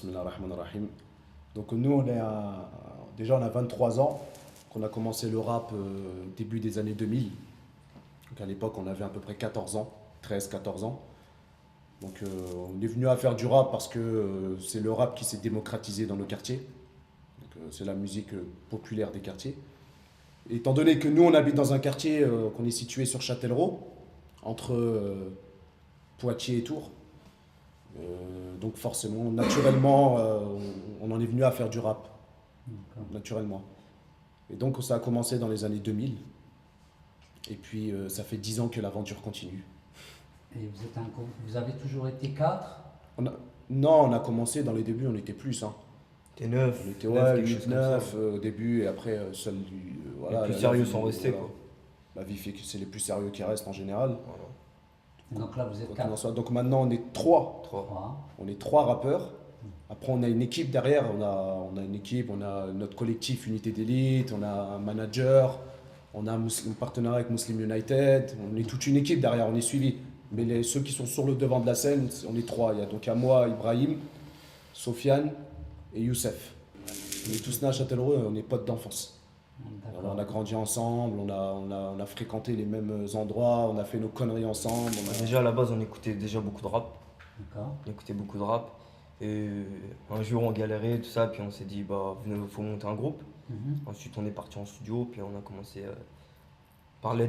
Bismillah ar-Rahman ar-Rahim. Donc nous, déjà on a 23 ans, qu'on a commencé le rap début des années 2000. Donc à l'époque, on avait à peu près 14 ans, 13-14 ans. Donc on est venu à faire du rap parce que c'est le rap qui s'est démocratisé dans nos quartiers. Donc c'est la musique populaire des quartiers. Et étant donné que nous, on habite dans un quartier qu'on est situé sur Châtellerault, entre Poitiers et Tours, donc forcément, naturellement, on en est venu à faire du rap, naturellement. Et donc ça a commencé dans les années 2000. Et puis ça fait 10 ans que l'aventure continue. Et vous avez toujours été quatre? On a- non, on a commencé dans les débuts, on était plus. Hein. T'es neuf, On était neuf, quelque 8, chose comme ça. 9 au début, et après, seul, voilà, Les plus la sérieux vie, sont restés, voilà. quoi. La vie fait que c'est les plus sérieux qui restent en général. Voilà. Donc là, vous êtes Quoi qu'il en quatre. soit. Donc maintenant, on est 3. Trois. Trois. On est 3 rappeurs. Après, on a une équipe derrière. On a une équipe, on a notre collectif Unité d'élite, on a un manager, on a un partenariat avec Muslim United. On est toute une équipe derrière, on est suivi. Mais ceux qui sont sur le devant de la scène, on est 3. Il y a donc à moi, Ibrahim, Sofiane et Youssef. On est tous nés à Châtellerault, on est potes d'enfance. Alors, D'accord. on a grandi ensemble, on a fréquenté les mêmes endroits, on a fait nos conneries ensemble. Déjà à la base on écoutait déjà beaucoup de rap. D'accord. On écoutait beaucoup de rap. Et un jour on galérait, tout ça, puis on s'est dit bah faut monter un groupe. Mhm. Ensuite on est parti en studio, puis on a commencé à parler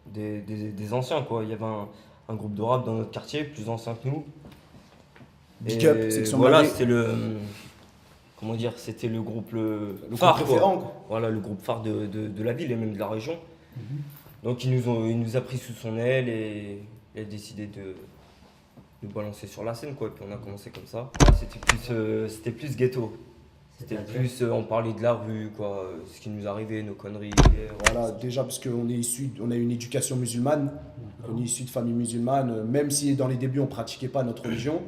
des anciens quoi. Il y avait un groupe de rap dans notre quartier, plus ancien que nous. Big Et up, section voilà, Marais. c'était le. Comment dire, c'était le groupe Le phare, groupe quoi. préférant, quoi. Voilà, le groupe phare de la ville et même de la région. Mhm. Donc il nous a pris sous son aile et il a décidé de nous balancer sur la scène quoi. Puis on a commencé comme ça. C'était plus ghetto. C'était C'est-à-dire? plus on parlait de la rue quoi, ce qui nous arrivait, nos conneries. Voilà, déjà parce qu'on est issu, on a une éducation musulmane, on est issu de famille musulmane, même si dans les débuts on pratiquait pas notre religion,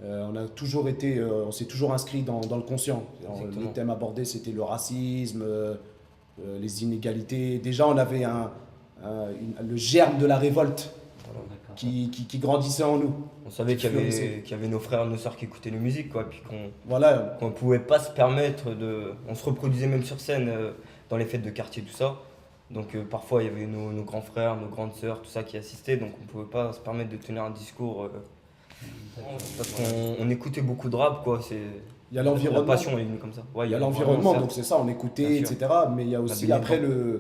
on a toujours été, on s'est toujours inscrit dans le conscient. Exactement. Les thèmes abordés c'était le racisme, les inégalités. Déjà on avait le germe de la révolte Voilà. D'accord. qui grandissait en nous. On savait Qui fleurissait. qu'il y avait nos frères et nos sœurs qui écoutaient nos musiques quoi, puis Voilà, qu'on pouvait pas se permettre de. On se reproduisait même sur scène dans les fêtes de quartier, tout ça. Donc parfois il y avait nos grands frères, nos grandes sœurs, tout ça qui assistaient, donc on pouvait pas se permettre de tenir un discours D'accord. parce qu'on écoutait beaucoup de rap quoi. C'est il y a la l'environnement. passion est venue comme ça. Ouais, Il y a l'environnement, certes. donc c'est ça, on écoutait, Bien sûr. etc. Mais il y a aussi baigné après dedans.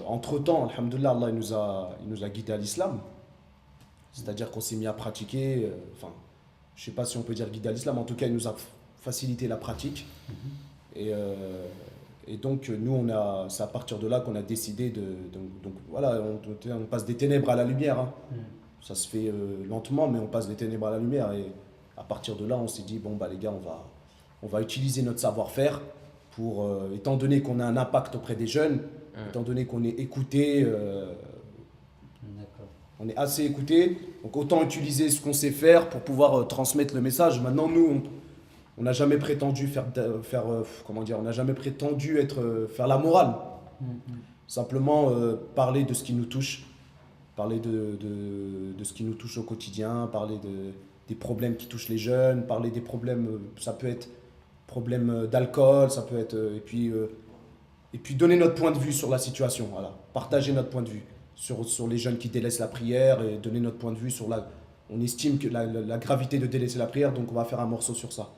entre-temps, alhamdoulilah, Allah il nous a guidés à l'islam. C'est-à-dire qu'on s'est mis à pratiquer, enfin, je sais pas si on peut dire guidé à l'islam, en tout cas, il nous a facilité la pratique. Et, euh, et donc, nous, c'est à partir de là qu'on a décidé donc voilà, on passe des ténèbres à la lumière. Hein. Mhm. Ça se fait lentement, mais on passe des ténèbres à la lumière. Et à partir de là, on s'est dit, bon, bah les gars, on va utiliser notre savoir-faire pour, étant donné qu'on a un impact auprès des jeunes, étant donné qu'on est écouté, D'accord. on est assez écouté, donc autant utiliser ce qu'on sait faire pour pouvoir transmettre le message. Maintenant, nous, on n'a jamais prétendu comment dire, on n'a jamais prétendu faire la morale. Mhm. Simplement parler de ce qui nous touche, parler de ce qui nous touche au quotidien, parler des problèmes qui touchent les jeunes, parler des problèmes, ça peut être problème d'alcool, ça peut être, et puis donner notre point de vue sur la situation, voilà. Partager notre point de vue sur les jeunes qui délaissent la prière et donner notre point de vue sur on estime que la gravité de délaisser la prière, donc on va faire un morceau sur ça.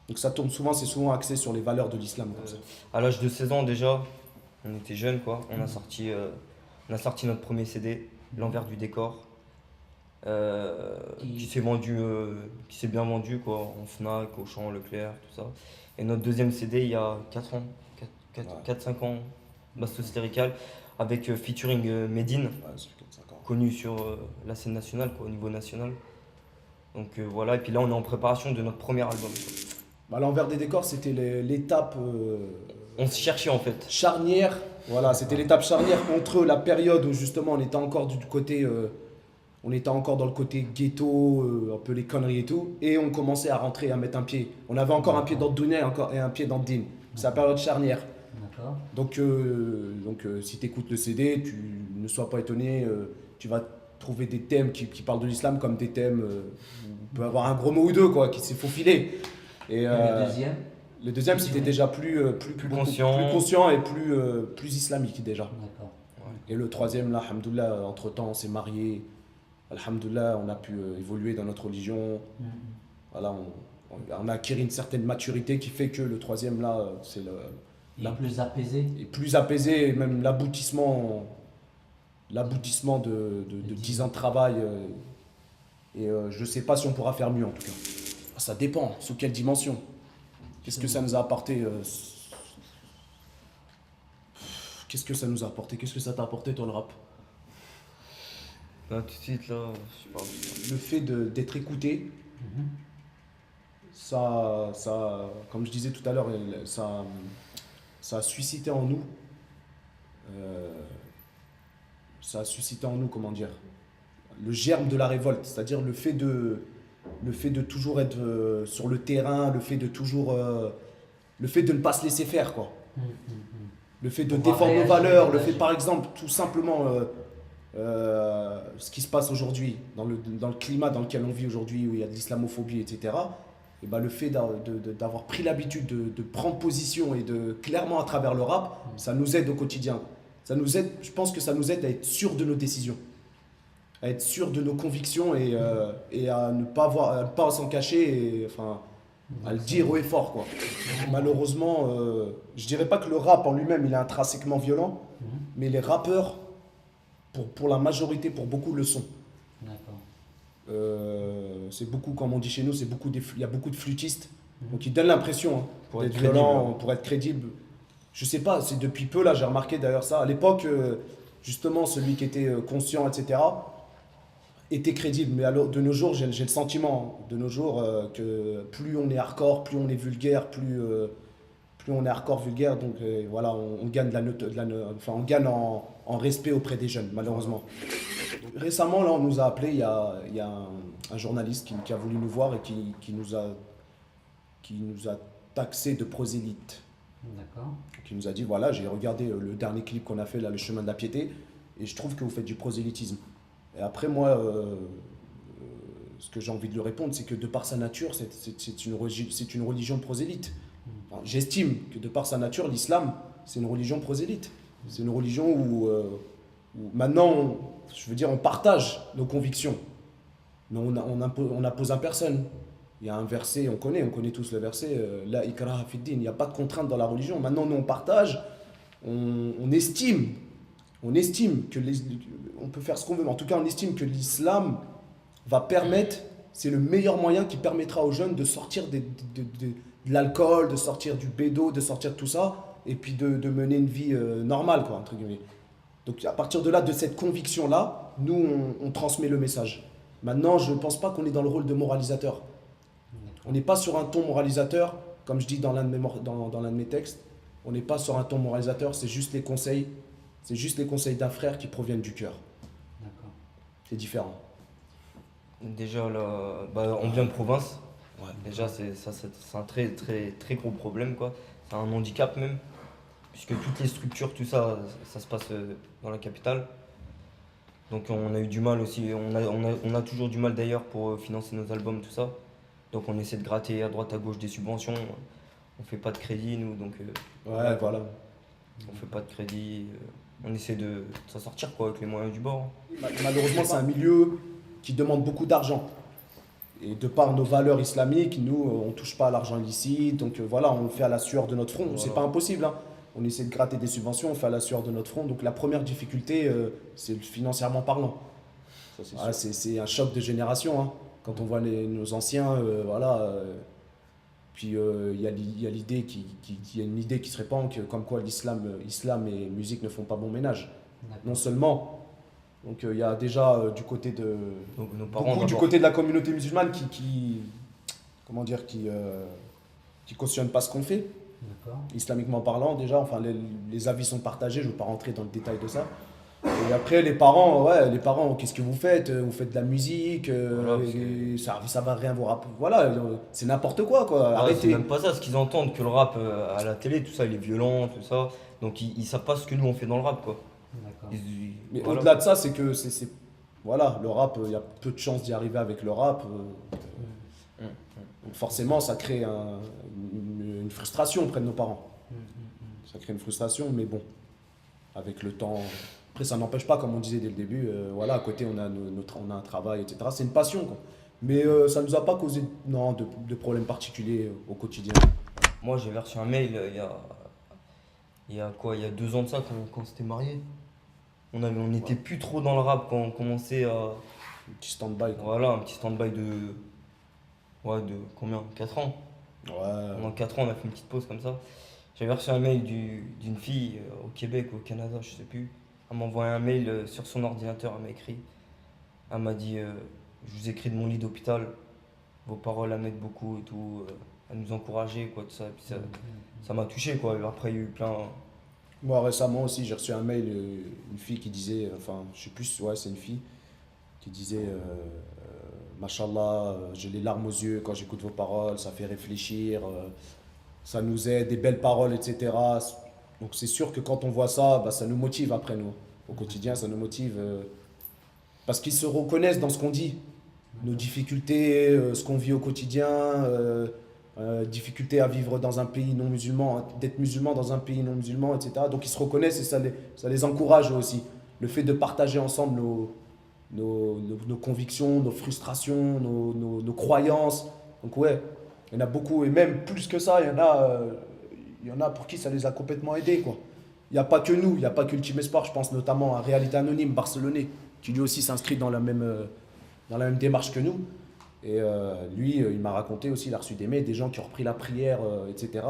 Donc ça tourne souvent, c'est souvent axé sur les valeurs de l'islam, comme ça. À l'âge de 16 ans déjà, on était jeunes quoi. On a sorti notre premier CD, L'envers du décor, qui s'est bien vendu quoi, en Fnac, Auchan, Leclerc, tout ça. Et notre deuxième CD il y a 4 ans, Ouais. 4-5 ans, Bastos Lyrical, avec featuring Medine, Ouais, c'est 4-5 ans. connu sur la scène nationale quoi, au niveau national. Donc voilà, et puis là on est en préparation de notre premier album, quoi. Bah, l'envers des décors, c'était l'étape On se cherchait en fait. charnière. Voilà, c'était l'étape charnière entre la période où justement on était encore du côté, on était encore dans le côté ghetto, un peu les conneries et tout, et on commençait à rentrer, à mettre un pied. On avait encore un pied dans le Dounet et un pied dans le Din. C'est la période charnière. D'accord. Donc si tu écoutes le CD, tu ne sois pas étonné, tu vas trouver des thèmes qui parlent de l'islam comme des thèmes où on peut avoir un gros mot ou deux, quoi, qui s'est faufilé. Et, Et le deuxième? le deuxième, c'était déjà plus conscient et plus islamique déjà. D'accord. Et le troisième, là, alhamdoulilah, entre-temps, on s'est marié. Alhamdoulilah, on a pu évoluer dans notre religion. Mhm. Voilà, on a acquis une certaine maturité qui fait que le troisième, là, c'est Il est plus apaisé. est plus apaisé, et même l'aboutissement de 10 ans de travail. Je ne sais pas si on pourra faire mieux, en tout cas. Ça dépend, sous quelle dimension. Qu'est-ce que ça nous a apporté Qu'est-ce que ça nous a apporté? Qu'est-ce que ça t'a apporté, toi, le rap? Là, tout de suite, là, je sais pas. Le fait d'être écouté, Mhm. comme je disais tout à l'heure, ça a suscité en nous, comment dire, le germe de la révolte, c'est-à-dire le fait de toujours être sur le terrain, le fait de ne pas se laisser faire, quoi. Mhm. Le fait de Pouvoir défendre nos réagir, valeurs, le réagir. fait par exemple tout simplement ce qui se passe aujourd'hui, dans le climat dans lequel on vit aujourd'hui, où il y a de l'islamophobie, etc. Et ben le fait d'avoir pris l'habitude de prendre position et de clairement à travers le rap, ça nous aide au quotidien. Ça nous aide, je pense que ça nous aide à être sûr de nos décisions, à être sûr de nos convictions et à ne pas s'en cacher, et, enfin, à le dire haut et fort, quoi. Malheureusement, je dirais pas que le rap en lui-même il est intrinsèquement violent, Mhm. mais les rappeurs, pour la majorité, pour beaucoup le sont. D'accord. C'est beaucoup, comme on dit chez nous, il y a beaucoup de flûtistes, Mhm. donc ils donnent l'impression Pour d'être être crédible. violents, pour être crédibles. Je sais pas, c'est depuis peu là, j'ai remarqué d'ailleurs ça. À l'époque, justement, celui qui était conscient, etc., était crédible. Mais alors, de nos jours, j'ai le sentiment, de nos jours, que plus on est hardcore, plus on est vulgaire, plus on est hardcore vulgaire, donc voilà, on gagne enfin, on gagne en respect auprès des jeunes, malheureusement. Récemment, là, on nous a appelé, il y a un journaliste qui a voulu nous voir et qui nous a taxé de prosélyte. D'accord. Qui nous a dit, voilà, j'ai regardé le dernier clip qu'on a fait, là, Le Chemin de la Piété, et je trouve que vous faites du prosélytisme. Et après, moi, ce que j'ai envie de lui répondre, c'est que de par sa nature, c'est une religion prosélyte. Enfin, j'estime que de par sa nature, l'islam, c'est une religion prosélyte. C'est une religion où maintenant, je veux dire, on partage nos convictions, mais on n'impose à personne. Il y a un verset, on connaît tous le verset, La ikraha fid din, il n'y a pas de contrainte dans la religion. Maintenant, nous, on partage, on estime que on peut faire ce qu'on veut, mais en tout cas, on estime que l'islam va permettre, c'est le meilleur moyen qui permettra aux jeunes de sortir de l'alcool, de sortir du bédo, de sortir de tout ça, et puis de mener une vie normale, quoi, entre guillemets. Donc à partir de là, de cette conviction-là, nous, on transmet le message. Maintenant, je ne pense pas qu'on est dans le rôle de moralisateur. On n'est pas sur un ton moralisateur, comme je dis dans l'un de mes textes, on n'est pas sur un ton moralisateur, c'est juste les conseils d'un frère qui proviennent du cœur. D'accord. C'est différent. Déjà, là, bah, on vient de province. Ouais. Déjà, c'est un très, très, très gros problème, quoi. C'est un handicap même, puisque toutes les structures, tout ça, ça se passe dans la capitale. Donc on a eu du mal aussi, on a toujours du mal d'ailleurs pour financer nos albums, tout ça. Donc on essaie de gratter à droite à gauche des subventions. On fait pas de crédit, nous, donc Ouais, voilà. on fait pas de crédit. On essaie de s'en sortir, quoi, avec les moyens du bord. Malheureusement, c'est un milieu qui demande beaucoup d'argent. Et de par nos valeurs islamiques, nous, on ne touche pas à l'argent illicite. Donc voilà, on le fait à la sueur de notre front. Voilà. C'est pas impossible, hein. On essaie de gratter des subventions, on fait à la sueur de notre front. Donc la première difficulté, c'est financièrement parlant. Ça, c'est Voilà, sûr. c'est un choc de génération, hein. Quand on voit nos anciens, voilà. Puis il y a l'idée il y a une idée qui se répand comme quoi islam et musique ne font pas bon ménage. D'accord. Non seulement. Donc il y a déjà du côté de Donc nos parents, beaucoup du d'abord. côté de la communauté musulmane comment dire, qui cautionne pas ce qu'on fait, D'accord. islamiquement parlant déjà. Enfin, les avis sont partagés. Je ne vais pas rentrer dans le détail de ça. Et après, les parents, qu'est-ce que vous faites? Vous faites de la musique, Voilà, et ça va rien vous rappeler. Voilà, c'est n'importe quoi, quoi. Ah, c'est Arrêtez. même pas ça, ce qu'ils entendent, que le rap à la télé, tout ça, il est violent, tout ça. Donc ils savent pas ce que nous on fait dans le rap, quoi. D'accord. Mais Voilà. au-delà de ça, c'est que voilà, le rap, il y a peu de chances d'y arriver avec le rap. Donc forcément, ça crée une frustration auprès de nos parents. Ça crée une frustration, mais bon, avec le temps. Après, ça n'empêche pas, comme on disait dès le début, voilà, à côté, on a on a un travail, etc. C'est une passion, quoi. Mais ça ne nous a pas causé non, de problèmes particuliers au quotidien. Moi, j'avais reçu un mail il y a quoi, il y a 2 ans de ça, quand on s'était marié. On n'était plus trop dans le rap quand on commençait à. Un petit stand-by, quoi. Voilà, un petit stand-by de. Ouais, de combien? 4 ans. Ouais. Pendant 4 ans, on a fait une petite pause comme ça. J'avais reçu un mail d'une fille au Québec, au Canada, je sais plus. Elle m'a envoyé un mail sur son ordinateur, elle m'a écrit. Elle m'a dit je vous écris de mon lit d'hôpital, vos paroles, elles m'aident beaucoup et tout, à nous encourager, quoi, tout ça. Et puis ça m'a touché, quoi. Et après, il y a eu plein. Moi, récemment aussi, j'ai reçu un mail, une fille qui disait, enfin, je sais plus, ouais, c'est une fille, qui disait Mashallah, j'ai les larmes aux yeux quand j'écoute vos paroles, ça fait réfléchir, ça nous aide, des belles paroles, etc. Donc c'est sûr que quand on voit ça, bah, ça nous motive après nous. Au quotidien, ça nous motive parce qu'ils se reconnaissent dans ce qu'on dit. Nos difficultés, ce qu'on vit au quotidien, difficulté à vivre dans un pays non musulman, d'être musulman dans un pays non musulman, etc. Donc ils se reconnaissent et ça les encourage aussi. Le fait de partager ensemble nos convictions, nos frustrations, nos croyances. Donc ouais, il y en a beaucoup, et même plus que ça, il y en a pour qui ça les a complètement aidés, quoi. Il n'y a pas que nous, il n'y a pas que le Team Espoir, je pense notamment à Réalité Anonyme, barcelonais, qui lui aussi s'inscrit dans la même démarche que nous. Et lui, il m'a raconté aussi, il a reçu des mails, des gens qui ont repris la prière, etc.,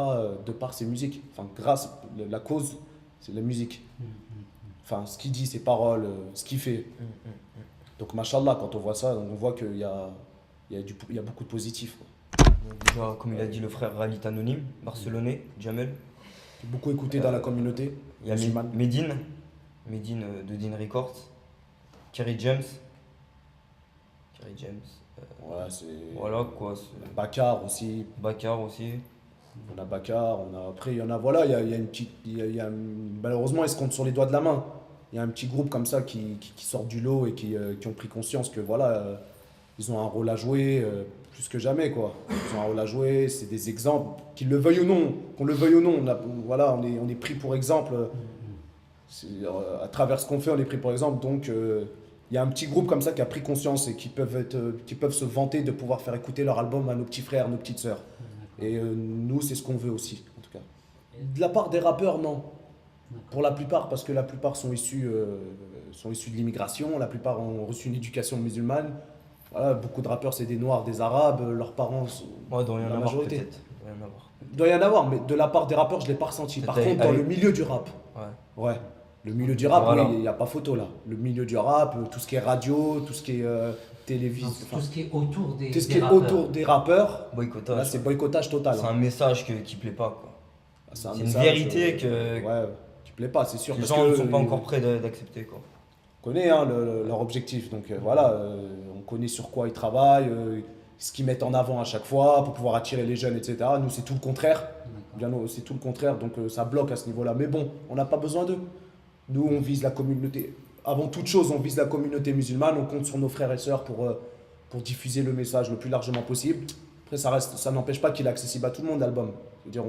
de par ses musiques. Enfin, grâce, la cause, c'est la musique. Enfin, ce qu'il dit, ses paroles, ce qu'il fait. Donc, machallah, quand on voit ça, on voit qu'il y a beaucoup de positifs, quoi. Déjà, comme il a dit le frère Réalité Anonyme, barcelonais, Jamel. Beaucoup écouté dans la communauté. Il y a musulmane. Medine de Dean Records, Kerry James. Ouais, c'est. Voilà quoi. Bakar aussi. Bakar aussi. On a Bakar, après il y en a, voilà, il y a une petite. Malheureusement, ils se comptent sur les doigts de la main. Il y a un petit groupe comme ça qui sort du lot et qui ont pris conscience que voilà, ils ont un rôle à jouer plus que jamais, quoi. Ils ont un rôle à jouer, c'est des exemples, qu'ils le veuillent ou non, qu'on le veuille ou non, voilà, on est pris pour exemple. À travers ce qu'on fait, on est pris pour exemple, donc il y a un petit groupe comme ça qui a pris conscience et qui peuvent se vanter de pouvoir faire écouter leur album à nos petits frères, nos petites sœurs. Et nous, c'est ce qu'on veut aussi, en tout cas. De la part des rappeurs, non. Pour la plupart, parce que la plupart sont issus de l'immigration, la plupart ont reçu une éducation musulmane. Voilà, beaucoup de rappeurs, c'est des Noirs, des Arabes, leurs parents sont Ouais, doit y en la avoir majorité. peut-être. Doit y en avoir. Il doit y en avoir, mais de la part des rappeurs, je ne l'ai pas ressenti. Par contre, dans le milieu du rap, ouais, le milieu du rap, Voilà. oui, il n'y a pas photo là. Le milieu du rap, tout ce qui est radio, tout ce qui est télévision, Tout ce qui est autour des tout ce qui est rappeurs. autour des rappeurs, Boycottage. là, c'est boycottage total. C'est un message qui plaît pas, quoi. C'est un C'est une message, vérité que ouais, qui plaît pas, c'est sûr. les parce gens que ne sont pas encore prêts d'accepter, quoi. On connaît hein, leur objectif, donc voilà, on connaît sur quoi ils travaillent, ce qu'ils mettent en avant à chaque fois pour pouvoir attirer les jeunes, etc. Nous, c'est tout le contraire. C'est tout le contraire, donc ça bloque à ce niveau-là. Mais bon, on n'a pas besoin d'eux. Nous, on vise la communauté. Avant toute chose, on vise la communauté musulmane. On compte sur nos frères et sœurs pour diffuser le message le plus largement possible. Après, ça n'empêche pas qu'il est accessible à tout le monde, l'album. C'est-à-dire,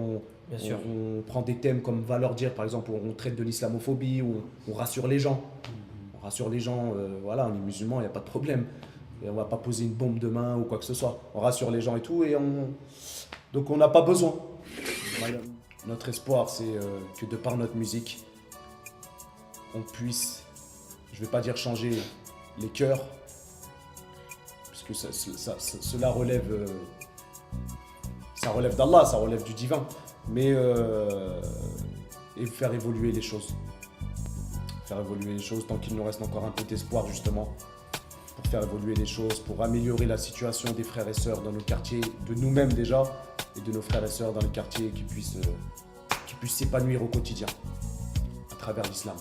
Bien sûr. on prend des thèmes comme valeur dire, par exemple, où on traite de l'islamophobie, où on rassure les gens. On rassure les gens, voilà, on est musulmans, il n'y a pas de problème. Et on ne va pas poser une bombe demain ou quoi que ce soit. On rassure les gens et tout, donc on n'a pas besoin. Notre espoir, c'est que de par notre musique, on puisse, je ne vais pas dire changer les cœurs, puisque cela relève, ça relève d'Allah, ça relève du divin, mais et faire évoluer les choses. Faire évoluer les choses tant qu'il nous reste encore un peu d'espoir justement pour faire évoluer les choses, pour améliorer la situation des frères et sœurs dans nos quartiers, de nous-mêmes déjà, et de nos frères et sœurs dans les quartiers qui puissent s'épanouir au quotidien à travers l'islam.